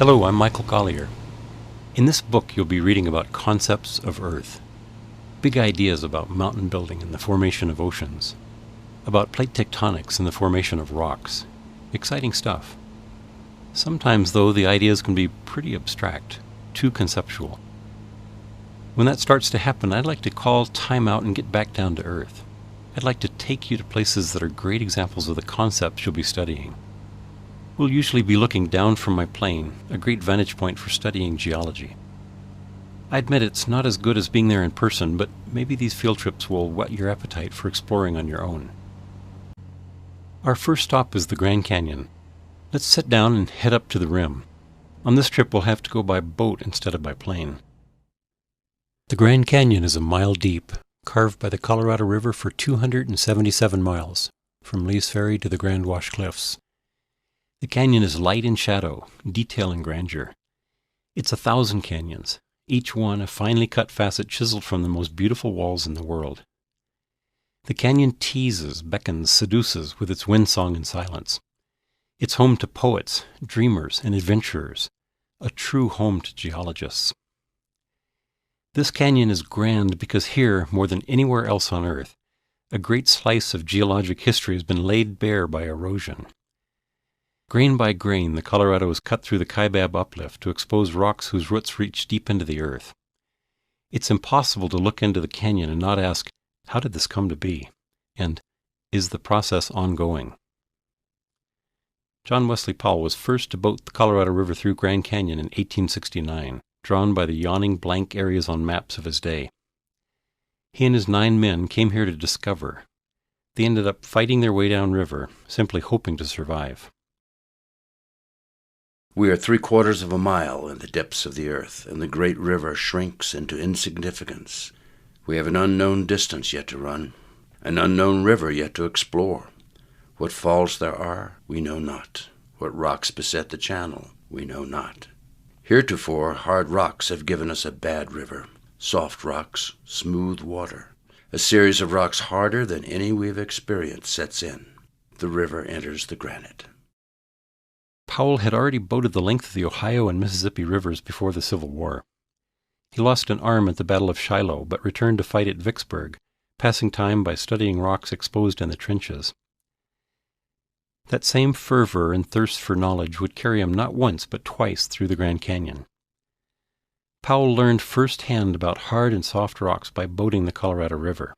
Hello, I'm Michael Collier. In this book, you'll be reading about concepts of Earth, big ideas about mountain building and the formation of oceans, about plate tectonics and the formation of rocks. Exciting stuff. Sometimes, though, the ideas can be pretty abstract, too conceptual. When that starts to happen, I'd like to call time out and get back down to Earth. I'd like to take you to places that are great examples of the concepts you'll be studying. We'll usually be looking down from my plane, a great vantage point for studying geology. I admit it's not as good as being there in person, but maybe these field trips will whet your appetite for exploring on your own. Our first stop is the Grand Canyon. Let's sit down and head up to the rim. On this trip we'll have to go by boat instead of by plane. The Grand Canyon is a mile deep, carved by the Colorado River for 277 miles, from Lee's Ferry to the Grand Wash Cliffs. The canyon is light in shadow, detail in grandeur. It's 1,000 canyons, each one a finely cut facet chiseled from the most beautiful walls in the world. The canyon teases, beckons, seduces with its windsong and silence. It's home to poets, dreamers, and adventurers, a true home to geologists. This canyon is grand because here, more than anywhere else on Earth, a great slice of geologic history has been laid bare by erosion. Grain by grain, the Colorado is cut through the Kaibab uplift to expose rocks whose roots reach deep into the earth. It's impossible to look into the canyon and not ask, how did this come to be? And, is the process ongoing? John Wesley Powell was first to boat the Colorado River through Grand Canyon in 1869, drawn by the yawning blank areas on maps of his day. He and his 9 men came here to discover. They ended up fighting their way downriver, simply hoping to survive. We are 3/4 of a mile in the depths of the earth, and the great river shrinks into insignificance. We have an unknown distance yet to run, an unknown river yet to explore. What falls there are, we know not. What rocks beset the channel, we know not. Heretofore, hard rocks have given us a bad river, soft rocks, smooth water. A series of rocks harder than any we've experienced sets in. The river enters the granite. Powell had already boated the length of the Ohio and Mississippi rivers before the Civil War. He lost an arm at the Battle of Shiloh, but returned to fight at Vicksburg, passing time by studying rocks exposed in the trenches. That same fervor and thirst for knowledge would carry him not once but twice through the Grand Canyon. Powell learned firsthand about hard and soft rocks by boating the Colorado River.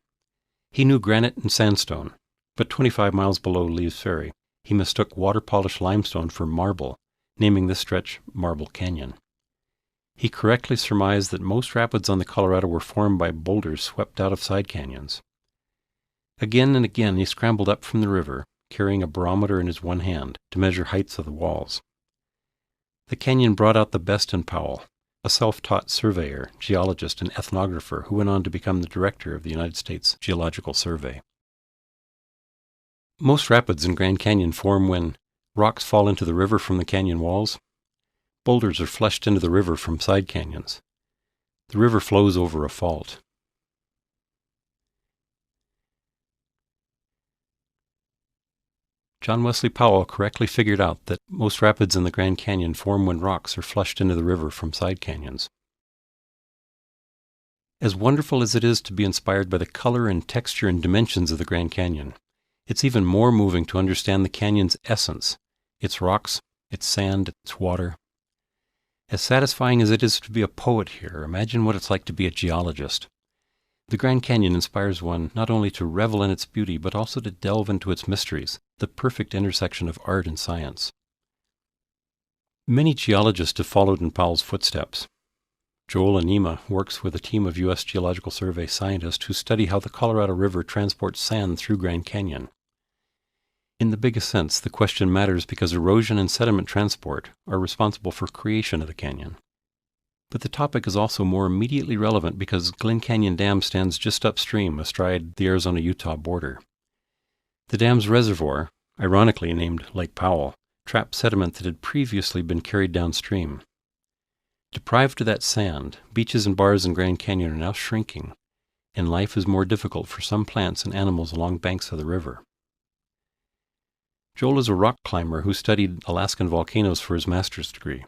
He knew granite and sandstone, but 25 miles below Lee's Ferry, he mistook water-polished limestone for marble, naming this stretch Marble Canyon. He correctly surmised that most rapids on the Colorado were formed by boulders swept out of side canyons. Again and again he scrambled up from the river, carrying a barometer in his one hand to measure heights of the walls. The canyon brought out the best in Powell, a self-taught surveyor, geologist, and ethnographer who went on to become the director of the United States Geological Survey. Most rapids in Grand Canyon form when rocks fall into the river from the canyon walls. Boulders are flushed into the river from side canyons. The river flows over a fault. John Wesley Powell correctly figured out that most rapids in the Grand Canyon form when rocks are flushed into the river from side canyons. As wonderful as it is to be inspired by the color and texture and dimensions of the Grand Canyon, it's even more moving to understand the canyon's essence, its rocks, its sand, its water. As satisfying as it is to be a poet here, imagine what it's like to be a geologist. The Grand Canyon inspires one not only to revel in its beauty, but also to delve into its mysteries, the perfect intersection of art and science. Many geologists have followed in Powell's footsteps. Joel Anima works with a team of U.S. Geological Survey scientists who study how the Colorado River transports sand through Grand Canyon. In the biggest sense, the question matters because erosion and sediment transport are responsible for creation of the canyon. But the topic is also more immediately relevant because Glen Canyon Dam stands just upstream astride the Arizona-Utah border. The dam's reservoir, ironically named Lake Powell, trapped sediment that had previously been carried downstream. Deprived of that sand, beaches and bars in Grand Canyon are now shrinking, and life is more difficult for some plants and animals along banks of the river. Joel is a rock climber who studied Alaskan volcanoes for his master's degree.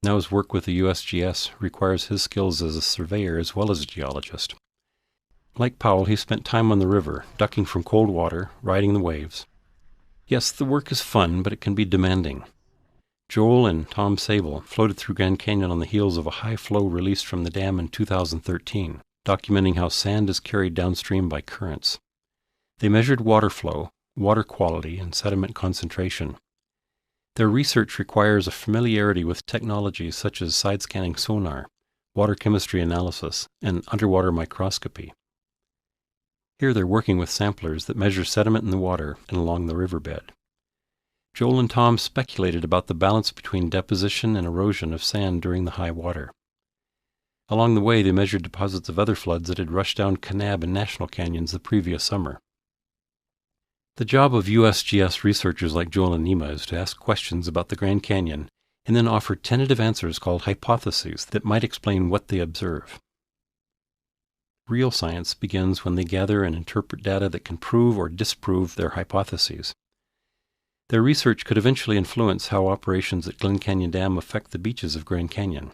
Now his work with the USGS requires his skills as a surveyor as well as a geologist. Like Powell, he spent time on the river, ducking from cold water, riding the waves. Yes, the work is fun, but it can be demanding. Joel and Tom Sable floated through Grand Canyon on the heels of a high flow released from the dam in 2013, documenting how sand is carried downstream by currents. They measured water flow, water quality, and sediment concentration. Their research requires a familiarity with technologies such as side-scanning sonar, water chemistry analysis, and underwater microscopy. Here they're working with samplers that measure sediment in the water and along the riverbed. Joel and Tom speculated about the balance between deposition and erosion of sand during the high water. Along the way, they measured deposits of other floods that had rushed down Kanab and National Canyons the previous summer. The job of USGS researchers like Joel and Nima is to ask questions about the Grand Canyon and then offer tentative answers called hypotheses that might explain what they observe. Real science begins when they gather and interpret data that can prove or disprove their hypotheses. Their research could eventually influence how operations at Glen Canyon Dam affect the beaches of Grand Canyon.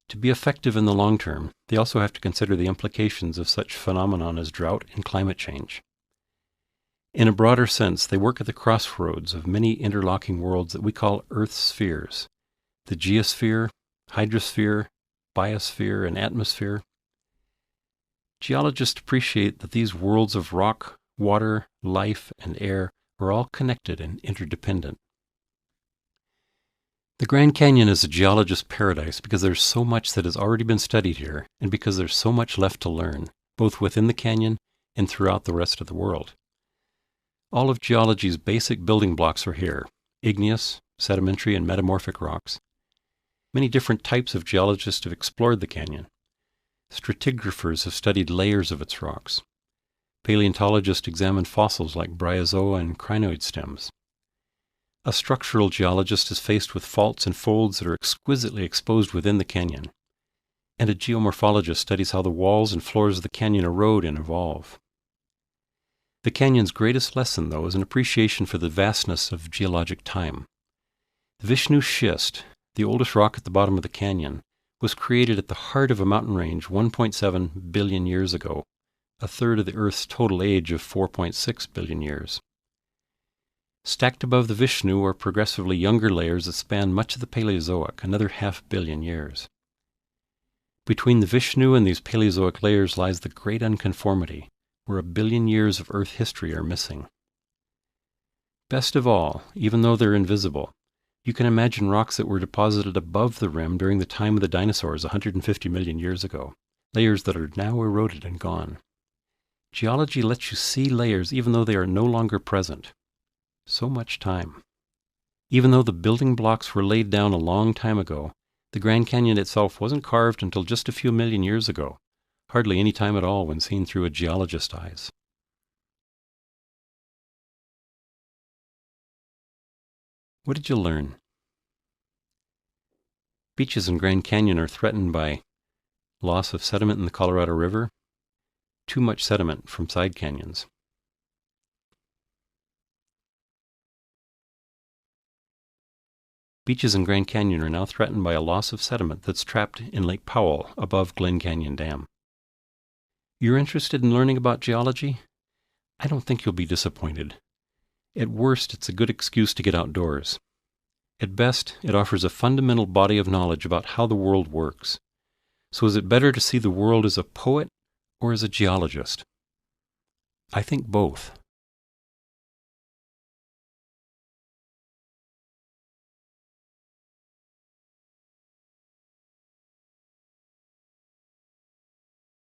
To be effective in the long term, they also have to consider the implications of such phenomenon as drought and climate change. In a broader sense, they work at the crossroads of many interlocking worlds that we call Earth's spheres: the geosphere, hydrosphere, biosphere, and atmosphere. Geologists appreciate that these worlds of rock, water, life, and air are all connected and interdependent. The Grand Canyon is a geologist's paradise because there's so much that has already been studied here, and because there's so much left to learn, both within the canyon and throughout the rest of the world. All of geology's basic building blocks are here: igneous, sedimentary, and metamorphic rocks. Many different types of geologists have explored the canyon. Stratigraphers have studied layers of its rocks. Paleontologists examine fossils like bryozoa and crinoid stems. A structural geologist is faced with faults and folds that are exquisitely exposed within the canyon. And a geomorphologist studies how the walls and floors of the canyon erode and evolve. The canyon's greatest lesson, though, is an appreciation for the vastness of geologic time. The Vishnu Schist, the oldest rock at the bottom of the canyon, was created at the heart of a mountain range 1.7 billion years ago, a third of the Earth's total age of 4.6 billion years. Stacked above the Vishnu are progressively younger layers that span much of the Paleozoic, another 500 million years. Between the Vishnu and these Paleozoic layers lies the great unconformity, where 1 billion years of Earth history are missing. Best of all, even though they're invisible, you can imagine rocks that were deposited above the rim during the time of the dinosaurs 150 million years ago, layers that are now eroded and gone. Geology lets you see layers even though they are no longer present. So much time. Even though the building blocks were laid down a long time ago, the Grand Canyon itself wasn't carved until just a few million years ago, hardly any time at all when seen through a geologist's eyes. What did you learn? Beaches in Grand Canyon are threatened by loss of sediment in the Colorado River, too much sediment from side canyons. Beaches in Grand Canyon are now threatened by a loss of sediment that's trapped in Lake Powell above Glen Canyon Dam. You're interested in learning about geology? I don't think you'll be disappointed. At worst, it's a good excuse to get outdoors. At best, it offers a fundamental body of knowledge about how the world works. So is it better to see the world as a poet or as a geologist? I think both.